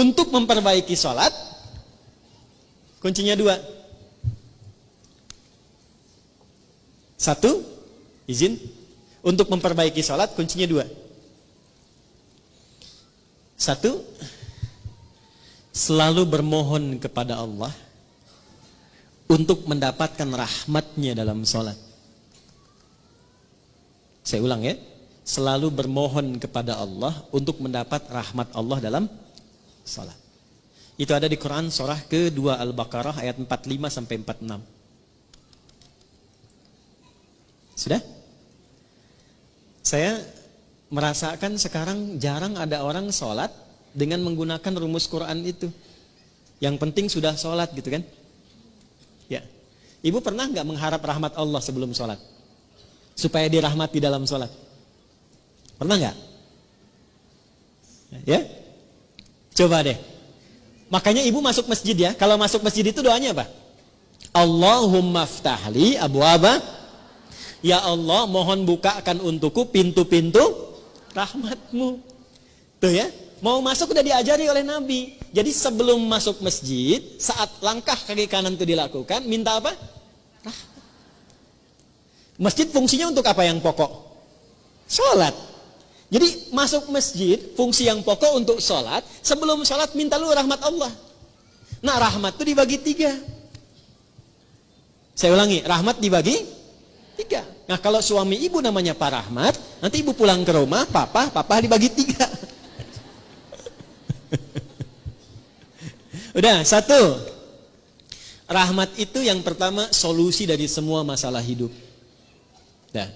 Untuk memperbaiki sholat, kuncinya 2. 1, izin. Untuk memperbaiki sholat, kuncinya 2. 1, selalu bermohon kepada Allah untuk mendapatkan rahmatnya dalam sholat. Saya ulang ya. Selalu bermohon kepada Allah untuk mendapat rahmat Allah dalam salat. Itu ada di Quran surah ke-2 Al-Baqarah ayat 45 sampai 46. Sudah? Saya merasakan sekarang jarang ada orang sholat dengan menggunakan rumus Quran itu. Yang penting sudah sholat gitu kan? Ya. Ibu pernah nggak mengharap rahmat Allah sebelum sholat? Supaya dirahmati dalam sholat? Pernah nggak? Ya? Coba deh. Makanya ibu masuk masjid ya. Kalau masuk masjid itu doanya apa? Allahumma ftahli abwaba. Ya Allah, mohon bukakan untukku pintu-pintu rahmatmu. Tuh ya. Mau masuk udah diajari oleh Nabi. Jadi sebelum masuk masjid, saat langkah kaki kanan itu dilakukan, minta apa? Rahmat. Masjid fungsinya untuk apa yang pokok? Sholat. Jadi masuk masjid, fungsi yang pokok untuk sholat. Sebelum sholat minta lu rahmat Allah. Nah rahmat itu dibagi 3. Saya ulangi, rahmat dibagi 3. Nah kalau suami ibu namanya Pak Rahmat, nanti ibu pulang ke rumah, papa dibagi 3. Udah, 1. Rahmat itu yang pertama solusi dari semua masalah hidup. Dah.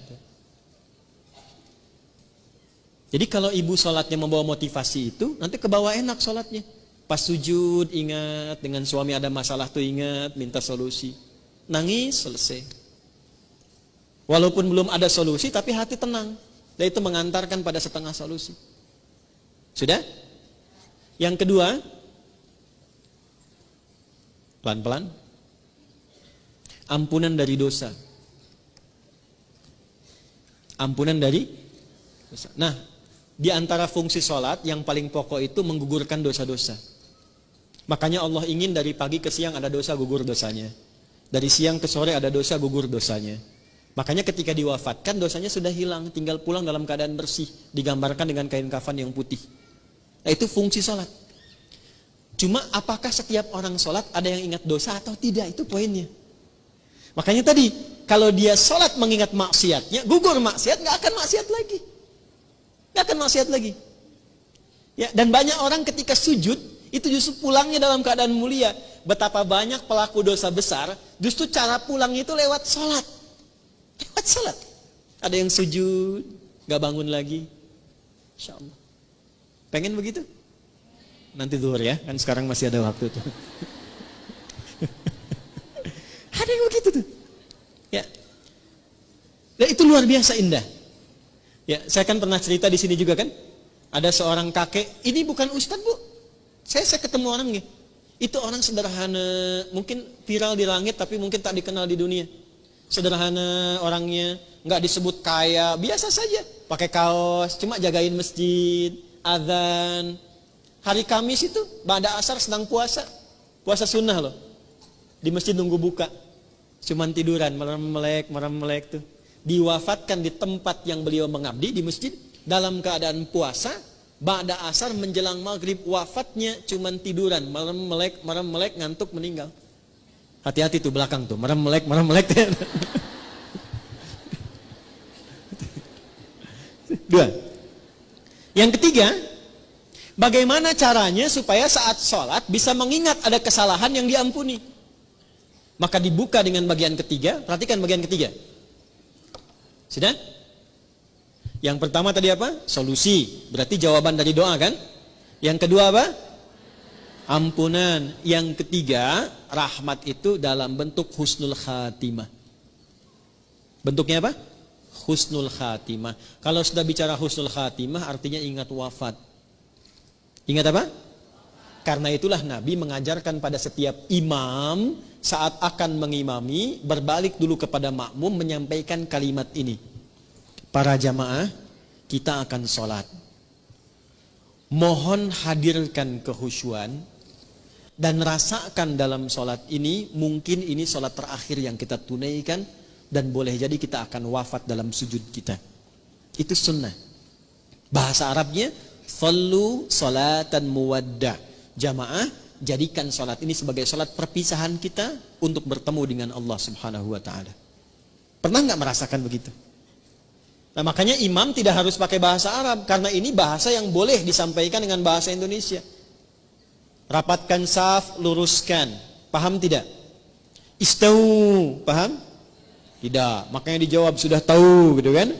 Jadi kalau ibu sholatnya membawa motivasi itu, nanti ke bawah enak sholatnya. Pas sujud ingat, dengan suami ada masalah tuh ingat, minta solusi. Nangis, selesai. Walaupun belum ada solusi, tapi hati tenang. Dan itu mengantarkan pada setengah solusi. Sudah? Yang kedua, pelan-pelan, ampunan dari dosa. Ampunan dari dosa. Nah, di antara fungsi sholat yang paling pokok itu menggugurkan dosa-dosa. Makanya Allah ingin dari pagi ke siang ada dosa, gugur dosanya. Dari siang ke sore ada dosa, gugur dosanya. Makanya ketika diwafatkan dosanya sudah hilang, tinggal pulang dalam keadaan bersih, digambarkan dengan kain kafan yang putih. Nah, itu fungsi sholat. Cuma apakah setiap orang sholat ada yang ingat dosa atau tidak, itu poinnya. Makanya tadi, kalau dia sholat mengingat maksiatnya, gugur maksiat, gak akan maksiat lagi. Gak akan maksiat lagi. Ya, dan banyak orang ketika sujud itu justru pulangnya dalam keadaan mulia. Betapa banyak pelaku dosa besar, justru cara pulang itu lewat sholat. Lewat sholat. Ada yang sujud, gak bangun lagi. Insya Allah. Pengen begitu? Nanti zuhur ya, kan sekarang masih ada waktu tuh. Ada yang begitu tuh. Ya. Dan itu luar biasa indah. Ya, saya kan pernah cerita di sini juga kan. Ada seorang kakek, ini bukan ustadz bu. Saya ketemu orangnya. Itu orang sederhana, mungkin viral di langit tapi mungkin tak dikenal di dunia. Sederhana orangnya, nggak disebut kaya, biasa saja. Pakai kaos, cuma jagain masjid, azan. Hari Kamis itu, ba'da asar sedang puasa. Puasa sunnah loh. Di masjid nunggu buka. Cuman tiduran, merem-melek tuh. Diwafatkan di tempat yang beliau mengabdi di masjid dalam keadaan puasa. Ba'da asar menjelang maghrib, wafatnya cuman tiduran, merem-melek ngantuk meninggal. Hati-hati tuh belakang tuh, merem-melek. Dua. Yang ketiga, bagaimana caranya supaya saat sholat bisa mengingat ada kesalahan yang diampuni. Maka dibuka dengan bagian ketiga. Perhatikan bagian ketiga. Sudah? Yang pertama tadi apa? Solusi. Berarti jawaban dari doa kan? Yang kedua apa? Ampunan. Yang ketiga, rahmat itu dalam bentuk husnul khatimah. Bentuknya apa? Husnul khatimah. Kalau sudah bicara husnul khatimah artinya ingat wafat. Ingat apa? Karena itulah Nabi mengajarkan pada setiap imam saat akan mengimami, berbalik dulu kepada makmum menyampaikan kalimat ini. Para jamaah, kita akan sholat. Mohon hadirkan kehusyuan dan rasakan dalam sholat ini, mungkin ini sholat terakhir yang kita tunaikan dan boleh jadi kita akan wafat dalam sujud kita. Itu sunnah. Bahasa Arabnya sallu salatan muwadda. Jamaah, jadikan sholat ini sebagai sholat perpisahan kita untuk bertemu dengan Allah Subhanahu wa ta'ala. Pernah nggak merasakan begitu? Nah, makanya imam tidak harus pakai bahasa Arab, karena ini bahasa yang boleh disampaikan dengan bahasa Indonesia. Rapatkan saf, luruskan. Paham tidak? Istau, paham? Tidak. Makanya dijawab sudah tahu, gitu kan?